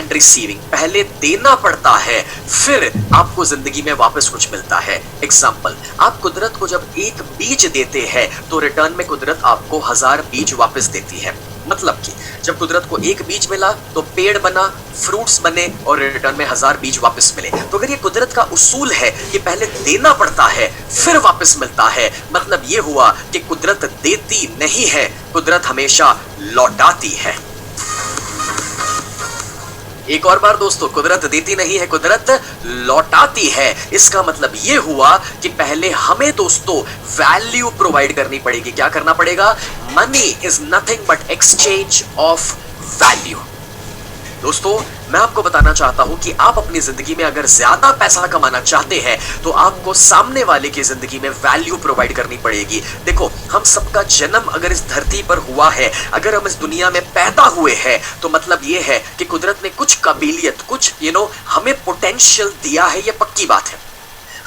And receiving, पहले देना पड़ता है फिर आपको जिंदगी में वापस कुछ मिलता है। एग्जाम्पल, आप कुदरत को जब एक बीज देते हैं तो रिटर्न में कुदरत आपको 1000 बीज वापस देती है। मतलब कि जब कुदरत को एक बीज मिला तो पेड़ बना, फ्रूट्स बने और रिटर्न में 1000 बीज वापस मिले। तो अगर ये कुदरत का उसूल है कि पहले देना पड़ता है फिर वापस मिलता है, मतलब ये हुआ कि कुदरत देती नहीं है, कुदरत हमेशा लौटाती है। एक और बार दोस्तों, कुदरत देती नहीं है, कुदरत लौटाती है। इसका मतलब ये हुआ कि पहले हमें दोस्तों वैल्यू प्रोवाइड करनी पड़ेगी। क्या करना पड़ेगा? Money is nothing but exchange of value. दोस्तों, मैं आपको बताना चाहता हूं कि आप अपनी जिंदगी में अगर ज्यादा पैसा कमाना चाहते हैं तो आपको सामने वाले की जिंदगी में वैल्यू प्रोवाइड करनी पड़ेगी। देखो, हम सबका जन्म अगर इस धरती पर हुआ है, अगर हम इस दुनिया में पैदा हुए हैं, तो मतलब यह है कि कुदरत ने कुछ काबिलियत, कुछ हमें पोटेंशियल दिया है। यह पक्की बात है।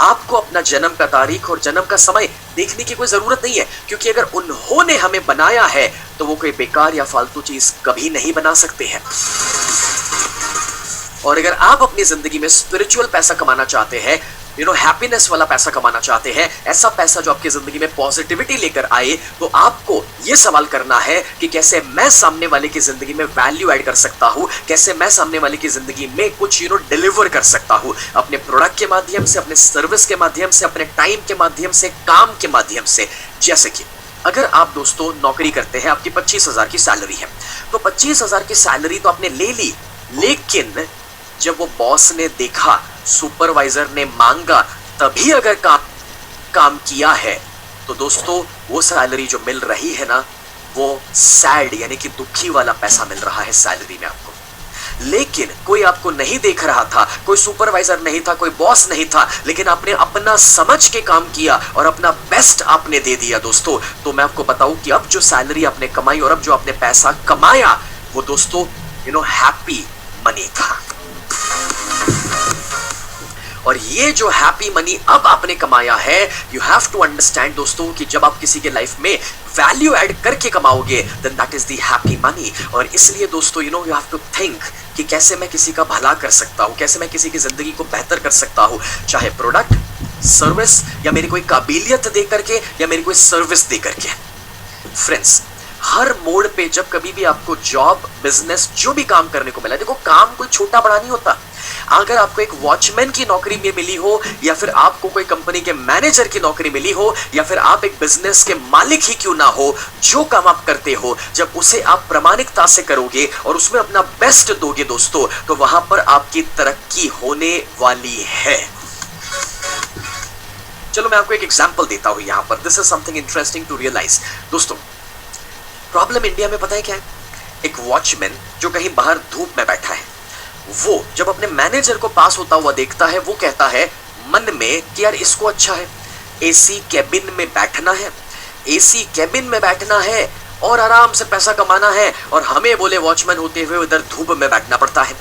आपको अपना जन्म का तारीख और जन्म का समय देखने की कोई जरूरत नहीं है, क्योंकि अगर उन्होंने हमें बनाया है तो वो कोई बेकार या फालतू चीज कभी नहीं बना सकते हैं। और अगर आप अपनी जिंदगी में स्पिरिचुअल पैसा कमाना चाहते हैं, हैप्पीनेस वाला पैसा कमाना चाहते हैं, ऐसा पैसा जो आपकी जिंदगी में पॉजिटिविटी लेकर आए, तो आपको यह सवाल करना है कि कैसे मैं सामने वाले की जिंदगी में वैल्यू ऐड कर सकता हूं, कैसे मैं सामने वाले की जिंदगी में कुछ डिलीवर कर सकता हूं, अपने प्रोडक्ट के माध्यम से, अपने सर्विस के माध्यम से, अपने टाइम के माध्यम से, काम के माध्यम से। जैसे कि अगर आप दोस्तों नौकरी करते हैं, आपकी 25,000 की सैलरी है, तो 25,000 की सैलरी तो आपने ले ली, लेकिन जब वो बॉस ने देखा, सुपरवाइजर ने मांगा, तभी अगर काम किया है, तो दोस्तों वो सैलरी जो मिल रही है ना, वो सैड यानी कि दुखी वाला पैसा मिल रहा है सैलरी में आपको। लेकिन कोई आपको नहीं देख रहा था, कोई सुपरवाइजर नहीं था, कोई बॉस नहीं था, लेकिन आपने अपना समझ के काम किया और अपना बेस्ट आपने दे दिया दोस्तों। तो मैं आपको बताऊं कि अब जो सैलरी आपने कमाई और अब जो आपने पैसा कमाया, वो दोस्तों हैप्पी मनी था। और ये जो हैप्पी मनी अब आपने कमाया है, यू हैव टू अंडरस्टैंड दोस्तों कि जब आप किसी के लाइफ में वैल्यू ऐड करके कमाओगे, then that is the happy money. और इसलिए दोस्तों यू हैव टू थिंक कि कैसे मैं किसी का भला कर सकता हूं, कैसे मैं किसी की जिंदगी को बेहतर कर सकता हूं, चाहे प्रोडक्ट, सर्विस, या मेरी कोई काबिलियत दे करके, या मेरी कोई सर्विस दे करके। फ्रेंड्स, हर मोड़ पे जब कभी भी आपको जॉब, बिजनेस, जो भी काम करने को मिला, देखो काम कोई छोटा बड़ा नहीं होता। अगर आपको एक वॉचमैन की नौकरी में मिली हो, या फिर आपको कोई कंपनी के मैनेजर की नौकरी मिली हो, या फिर आप एक बिजनेस के मालिक ही क्यों ना हो, जो काम आप करते हो जब उसे आप प्रामाणिकता से करोगे और उसमें अपना बेस्ट दोगे दोस्तों, तो वहां पर आपकी तरक्की होने वाली है। चलो मैं आपको एक एग्जांपल देता हूं यहां पर। This is something interesting to realise. दोस्तों, प्रॉब्लम इंडिया में पता है क्या है? एक वॉचमैन जो कहीं बाहर धूप में बैठा है, वो जब अपने मैनेजर को पास होता हुआ देखता है, वो कहता है मन में कि यार इसको अच्छा है, एसी कैबिन में बैठना है, एसी कैबिन में बैठना है और आराम से पैसा कमाना है, और हमें बोले वॉचमैन होते हुए उधर धूप में बैठना पड़ता है।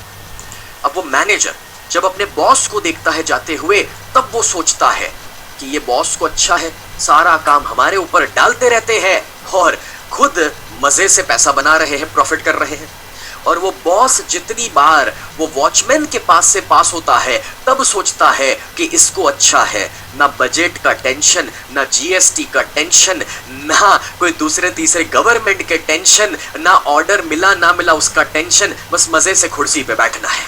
अब वो मैनेजर जब अपने बॉस को देखता है जाते हुए, तब वो सोचता है कि ये बॉस को अच्छा है, सारा काम हमारे ऊपर डालते रहते हैं और खुद मजे से पैसा बना रहे हैं, प्रॉफिट कर रहे हैं। और वो बॉस जितनी बार वो वॉचमैन के पास से पास होता है, तब सोचता है कि इसको अच्छा है, ना बजट का टेंशन, ना जीएसटी का टेंशन, ना कोई दूसरे तीसरे गवर्नमेंट के टेंशन, ना ऑर्डर मिला ना मिला उसका टेंशन, बस मजे से कुर्सी पे बैठना है।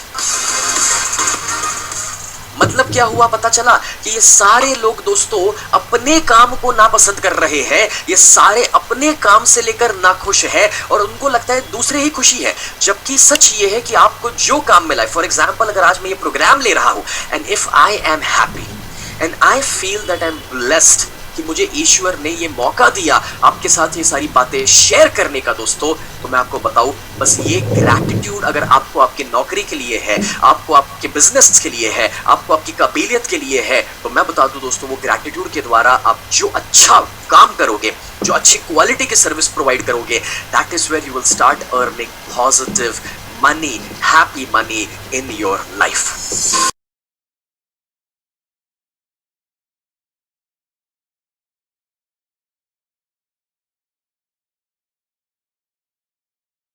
मतलब क्या हुआ? पता चला कि ये सारे लोग दोस्तों अपने काम को नापसंद कर रहे हैं, ये सारे अपने काम से लेकर नाखुश है और उनको लगता है दूसरे ही खुशी है। जबकि सच ये है कि आपको जो काम मिला है, फॉर एग्जांपल अगर आज मैं ये प्रोग्राम ले रहा हूं, and if I am happy and I feel that I am blessed कि मुझे ईश्वर ने ये मौका दिया आपके साथ ये सारी बातें शेयर करने का दोस्तों, तो मैं आपको बताऊं, बस ये ग्रैटिट्यूड अगर आपको आपकी नौकरी के लिए है, आपको आपके बिजनेस के लिए है, आपको आपकी काबिलियत के लिए है, तो मैं बता दूं दोस्तों, वो ग्रैटिट्यूड के द्वारा आप जो अच्छा काम करोगे, जो अच्छी क्वालिटी की सर्विस प्रोवाइड करोगे, that is where you will start earning positive money, happy money in your life.